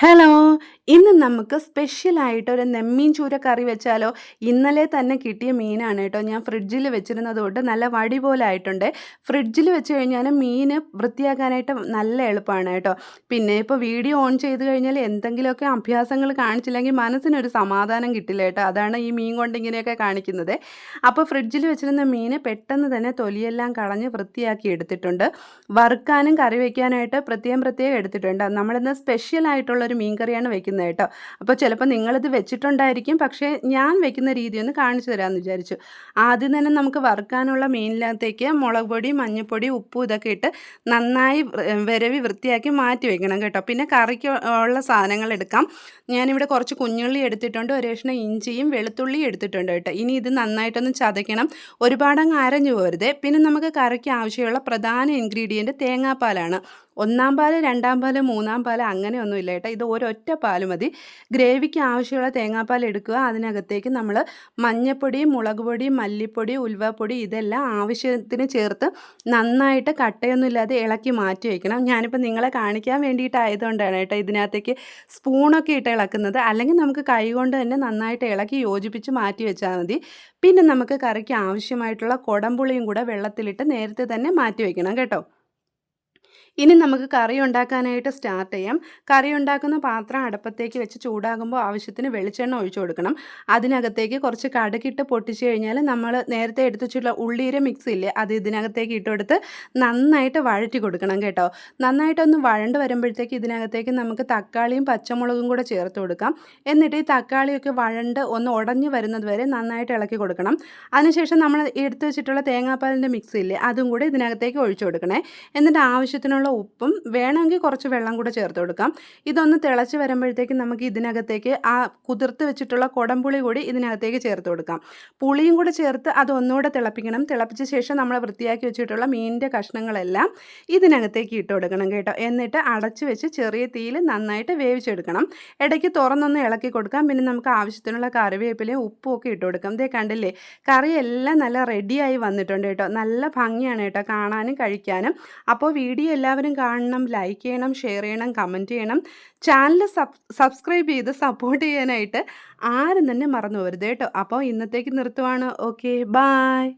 Hello! ഇന്ന് നമുക്ക് സ്പെഷ്യലായിട്ട് ഒരു നെമ്മീൻ ചൂര കറി വെച്ചാലോ? ഇന്നലെ തന്നെ കിട്ടിയ മീനാണ് കേട്ടോ. ഞാൻ ഫ്രിഡ്ജിൽ വെച്ചിരുന്നത് കൊണ്ട് നല്ല വടി പോലെ ആയിട്ടുണ്ട്. ഫ്രിഡ്ജിൽ വെച്ച് കഴിഞ്ഞാൽ മീന് വൃത്തിയാക്കാനായിട്ട് നല്ല എളുപ്പമാണ് കേട്ടോ. പിന്നെ ഇപ്പോൾ വീഡിയോ ഓൺ ചെയ്ത് കഴിഞ്ഞാൽ എന്തെങ്കിലുമൊക്കെ അഭ്യാസങ്ങൾ കാണിച്ചില്ലെങ്കിൽ മനസ്സിനൊരു സമാധാനം കിട്ടില്ല കേട്ടോ. അതാണ് ഈ മീൻ കൊണ്ട് ഇങ്ങനെയൊക്കെ കാണിക്കുന്നത്. അപ്പോൾ ഫ്രിഡ്ജിൽ വെച്ചിരുന്ന മീന് പെട്ടെന്ന് തന്നെ തൊലിയെല്ലാം കളഞ്ഞ് വൃത്തിയാക്കി എടുത്തിട്ടുണ്ട്. വറുക്കാനും കറി വയ്ക്കാനായിട്ട് പ്രത്യേകം എടുത്തിട്ടുണ്ട്. നമ്മളിന്ന് സ്പെഷ്യലായിട്ടുള്ളൊരു മീൻ കറിയാണ് വെക്കുന്നത് കേട്ടോ. അപ്പോൾ ചിലപ്പോൾ നിങ്ങളിത് വെച്ചിട്ടുണ്ടായിരിക്കും. പക്ഷേ ഞാൻ വെക്കുന്ന രീതി ഒന്ന് കാണിച്ചു തരാമെന്ന് വിചാരിച്ചു. ആദ്യം തന്നെ നമുക്ക് വറുക്കാനുള്ള മീനിനകത്തേക്ക് മുളക് പൊടി, മഞ്ഞൾപ്പൊടി, ഉപ്പും ഇതൊക്കെ ഇട്ട് നന്നായി വിരവി വൃത്തിയാക്കി മാറ്റി വെക്കണം കേട്ടോ. പിന്നെ കറിക്ക് ഉള്ള സാധനങ്ങൾ എടുക്കാം. ഞാനിവിടെ കുറച്ച് കുഞ്ഞുള്ളി എടുത്തിട്ടുണ്ട്, ഒരു കഷ്ണം ഇഞ്ചിയും വെളുത്തുള്ളിയും എടുത്തിട്ടുണ്ട് കേട്ടോ. ഇനി ഇത് നന്നായിട്ടൊന്ന് ചതയ്ക്കണം. ഒരുപാടങ്ങ് അരഞ്ഞു പോകരുത്. പിന്നെ നമുക്ക് കറിക്ക് ആവശ്യമുള്ള പ്രധാന ഇൻഗ്രീഡിയൻറ്റ് തേങ്ങാപ്പാലാണ്. ഒന്നാം പാല്, രണ്ടാം പാല്, മൂന്നാം പാല് അങ്ങനെയൊന്നുമില്ല കേട്ടോ. ഇത് ഒരൊറ്റ പാല് മതി. ഗ്രേവിക്ക് ആവശ്യമുള്ള തേങ്ങാപ്പാൽ എടുക്കുക. അതിനകത്തേക്ക് നമ്മൾ മഞ്ഞൾപ്പൊടി, മുളക് പൊടി, മല്ലിപ്പൊടി, ഉലുവാപ്പൊടി ഇതെല്ലാം ആവശ്യത്തിന് ചേർത്ത് നന്നായിട്ട് കട്ടയൊന്നുമില്ലാതെ ഇളക്കി മാറ്റി വയ്ക്കണം. ഞാനിപ്പോൾ നിങ്ങളെ കാണിക്കാൻ വേണ്ടിയിട്ടായതുകൊണ്ടാണ് കേട്ടോ ഇതിനകത്തേക്ക് സ്പൂണൊക്കെ ഇട്ട് ഇളക്കുന്നത്. അല്ലെങ്കിൽ നമുക്ക് കൈ കൊണ്ട് തന്നെ നന്നായിട്ട് ഇളക്കി യോജിപ്പിച്ച് മാറ്റി വെച്ചാൽ മതി. പിന്നെ നമുക്ക് കറിക്ക് ആവശ്യമായിട്ടുള്ള കുടംപുളിയും കൂടെ വെള്ളത്തിലിട്ട് നേരത്തെ തന്നെ മാറ്റി വയ്ക്കണം കേട്ടോ. ഇനി നമുക്ക് കറി ഉണ്ടാക്കാനായിട്ട് സ്റ്റാർട്ട് ചെയ്യാം. കറി ഉണ്ടാക്കുന്ന പാത്രം അടുപ്പത്തേക്ക് വെച്ച് ചൂടാകുമ്പോൾ ആവശ്യത്തിന് വെളിച്ചെണ്ണ ഒഴിച്ചു കൊടുക്കണം. അതിനകത്തേക്ക് കുറച്ച് കടുകിട്ട് പൊട്ടിച്ച് കഴിഞ്ഞാൽ നമ്മൾ നേരത്തെ എടുത്ത് വെച്ചിട്ടുള്ള ഉള്ളിയുടെ മിക്സ് ഇല്ലേ, അത് ഇതിനകത്തേക്ക് ഇട്ടുകൊടുത്ത് നന്നായിട്ട് വഴറ്റി കൊടുക്കണം കേട്ടോ. നന്നായിട്ടൊന്ന് വഴണ്ട് വരുമ്പോഴത്തേക്ക് ഇതിനകത്തേക്ക് നമുക്ക് തക്കാളിയും പച്ചമുളകും കൂടെ ചേർത്ത് കൊടുക്കാം. എന്നിട്ട് ഈ തക്കാളിയൊക്കെ വഴണ്ട് ഒന്ന് ഉടഞ്ഞു വരുന്നത് വരെ നന്നായിട്ട് ഇളക്കി കൊടുക്കണം. അതിനുശേഷം നമ്മൾ എടുത്ത് വെച്ചിട്ടുള്ള തേങ്ങാപ്പാലിൻ്റെ മിക്സ് ഇല്ലേ, അതും കൂടെ ഇതിനകത്തേക്ക് ഒഴിച്ചു കൊടുക്കണേ. എന്നിട്ട് ആവശ്യത്തിനുള്ള ഉപ്പും വേണമെങ്കിൽ കുറച്ച് വെള്ളം കൂടെ ചേർത്ത് കൊടുക്കാം. ഇതൊന്ന് തിളച്ച് വരുമ്പോഴത്തേക്ക് നമുക്ക് ഇതിനകത്തേക്ക് ആ കുതിർത്ത് വെച്ചിട്ടുള്ള കുടംപുളി കൂടി ഇതിനകത്തേക്ക് ചേർത്ത് കൊടുക്കാം. പുളിയും കൂടെ ചേർത്ത് അത് ഒന്നുകൂടെ തിളപ്പിക്കണം. തിളപ്പിച്ച ശേഷം നമ്മൾ വൃത്തിയാക്കി വെച്ചിട്ടുള്ള മീനിൻ്റെ കഷ്ണങ്ങളെല്ലാം ഇതിനകത്തേക്ക് ഇട്ട് കൊടുക്കണം കേട്ടോ. എന്നിട്ട് അടച്ച് വെച്ച് ചെറിയ തീയിൽ നന്നായിട്ട് വേവിച്ചെടുക്കണം. ഇടയ്ക്ക് തുറന്നൊന്ന് ഇളക്കി കൊടുക്കാം. പിന്നെ നമുക്ക് ആവശ്യത്തിനുള്ള കറിവേപ്പിലയും ഉപ്പും ഒക്കെ ഇട്ട് കൊടുക്കാം. ദേ കണ്ടില്ലേ, കറിയെല്ലാം നല്ല റെഡിയായി വന്നിട്ടുണ്ട് കേട്ടോ. നല്ല ഭംഗിയാണ് കേട്ടോ കാണാനും കഴിക്കാനും. അപ്പോൾ വീഡിയോ എല്ലാവരും കാണണം, ലൈക്ക് ചെയ്യണം, ഷെയർ ചെയ്യണം, കമൻറ്റ് ചെയ്യണം. ചാനൽ സബ്സ്ക്രൈബ് ചെയ്ത് സപ്പോർട്ട് ചെയ്യാനായിട്ട് ആരും തന്നെ മറന്നു പോകരുത് കേട്ടോ. അപ്പോൾ ഇന്നത്തേക്ക് നിർത്തുവാണ്. Okay, bye.